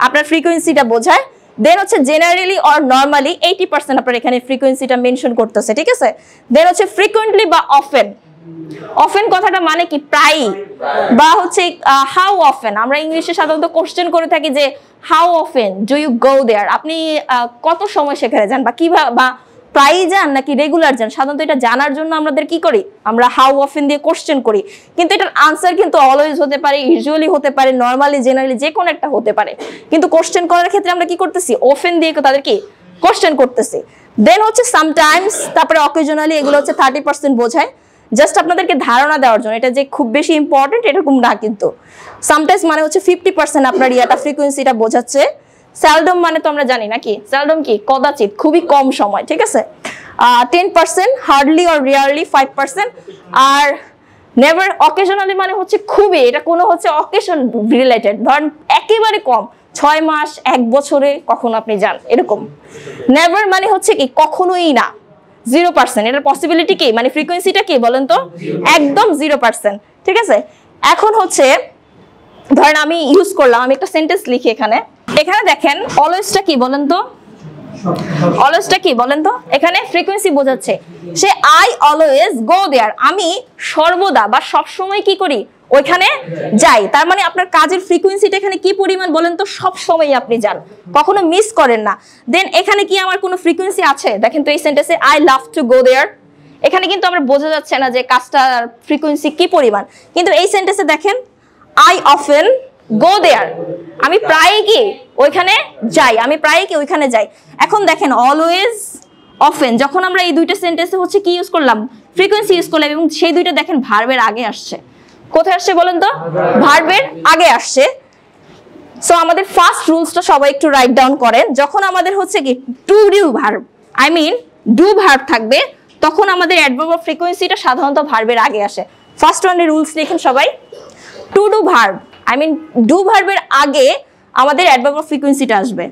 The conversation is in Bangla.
আপনার ফ্রিকোয়েন্সিটা বোঝায়। দেন হচ্ছে জেনারেলি অর নর্মালি 80% আপনার এখানে ফ্রিকোয়েন্সিটা মেনশন করতেছে, ঠিক আছে। দেন হচ্ছে ফ্রিকোয়েন্টলি বা অফেন। অফেন কথাটা মানে কি প্রায়, বা হচ্ছে হাউ অফেন। আমরা ইংলিশে সাধারণত কোশ্চেন করে থাকি যে how often do you go there, আপনি কত সময় সেখানে যান, বা কিভাবে, বা প্রায়ই যান নাকি রেগুলার যান। সাধারণত এটা জানার জন্য আমাদের কি করি, আমরা হাউ অফেন দিয়ে কোশ্চেন করি, কিন্তু এটার আনসার কিন্তু অলওয়েজ হতে পারে, ইউজুয়ালি হতে পারে, নর্মালি, জেনারেলি যে কোনো একটা হতে পারে। কিন্তু কোশ্চেন করার ক্ষেত্রে আমরা কি করতেছি, অফেন দিয়ে তাদের কি কোশ্চেন করতেছি। দেন হচ্ছে সামটাইমস, তারপরে অকেশনালি, এগুলো হচ্ছে 30% বোঝায়। জাস্ট আপনাদেরকে ধারণা দেওয়ার জন্য, এটা যে খুব বেশি ইম্পর্টেন্ট এরকম না কিন্তু। সামটাইমস মানে হচ্ছে 50% আপনার ইয়াটা ফ্রিকোয়েন্সিটা বোঝাচ্ছে। সেলডম মানে তো আমরা জানি নাকি, সেলডম কি কদাচিৎ, খুবই কম সময়, ঠিক আছে। 10% হার্ডলি অর রিয়ারলি 5%। আর নেভার অকেশনালি মানে হচ্ছে খুবই, এটা কোনো হচ্ছে অকেশন রিলেটেড, ধরেন একেবারে কম, 6 মাস 1 বছরে কখনো আপনি যান এরকম। নেভার মানে হচ্ছে কি কখনোই না, 0%। এটার পসিবিলিটি কি, মানে ফ্রিকোয়েন্সিটা কি বলেন তো, একদম 0%, ঠিক আছে। এখন হচ্ছে ধরেন আমি ইউজ করলাম, আমি একটা সেন্টেন্স লিখি এখানে দেখেন অলওয়েজটা কি বলেন তো, অলওয়েজটা কি বলেন তো, এখানে ফ্রিকোয়েন্সি বোঝাচ্ছে। সে আই অলওয়েজ গো দেয়ার, আমি সর্বদা বা সব সময় কি করি, ওইখানে যাই। তার মানে আপনার কাজের ফ্রিকোয়েন্সিটা এখানে কি পরিমাণ বলেন তো, সব সময় আপনি যান, কখনো মিস করেন না। দেন এখানে কি আমার কোনো ফ্রিকোয়েন্সি আছে দেখেন তো, এই সেন্টেন্সে আই লাভ টু গো দেয়ার, এখানে কিন্তু আমরা বোঝা যাচ্ছে না যে কাজটার ফ্রিকোয়েন্সি কি পরিমাণ। কিন্তু এই সেন্টেন্সে দেখেন আই অফেন গো দেয়ার, আমি প্রায়ই কি ওইখানে যাই, আমি প্রায়ই কি ওইখানে যাই। এখন দেখেন অলওয়েজ অফেন, যখন আমরা এই দুইটা সেন্টেন্সে হচ্ছে কি ইউজ করলাম, ফ্রিকোয়েন্সি ইউজ করলাম, এবং সেই দুইটা দেখেন ভার্বের আগে আসছে। কোথায় আসছে বলেন তো, ভার্বের আগে আসছে। সো আমাদের ফার্স্ট রুলসটা সবাই একটু রাইট ডাউন করেন। যখন আমাদের হচ্ছে কি to do verb, I mean do verb থাকবে, তখন আমাদের অ্যাডভার্ব অফ ফ্রিকোয়েন্সিটা সাধারণত ভার্বের আগে আসে। ফার্স্ট ওয়ানের রুলস লিখেন সবাই, to do verb, I mean do ভার্বের আগে আমাদের অ্যাডভার্ব অফ ফ্রিকোয়েন্সিটা আসবে।